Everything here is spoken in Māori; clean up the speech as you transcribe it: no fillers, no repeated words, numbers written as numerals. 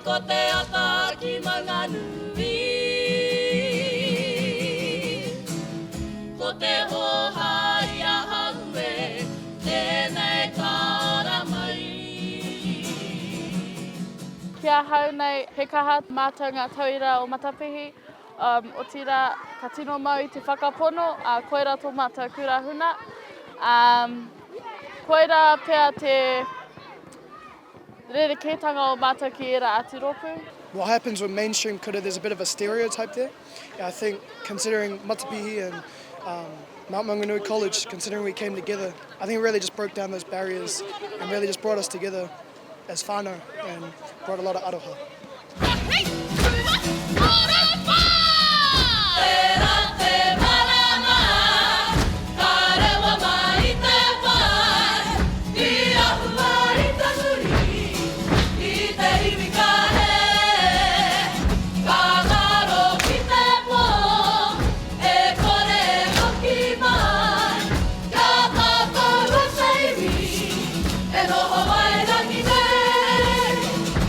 ko te ata ki mga nui. Ko te ohai a haue, tēnei tāra mai. Kia hau nei he kaha mātou ngā tauira o Matapihi, o tira ka tino mau I te whakapono, koera tō mātou kurahuna. Koera pia te rerekētanga o mātou ki era atiroku. What happens with mainstream kura, there's a bit of a stereotype there. I think considering Matapihi and Mount Maunganui College, considering we came together, I think it really just broke down those barriers and really just brought us together as whānau and brought a lot of aroha.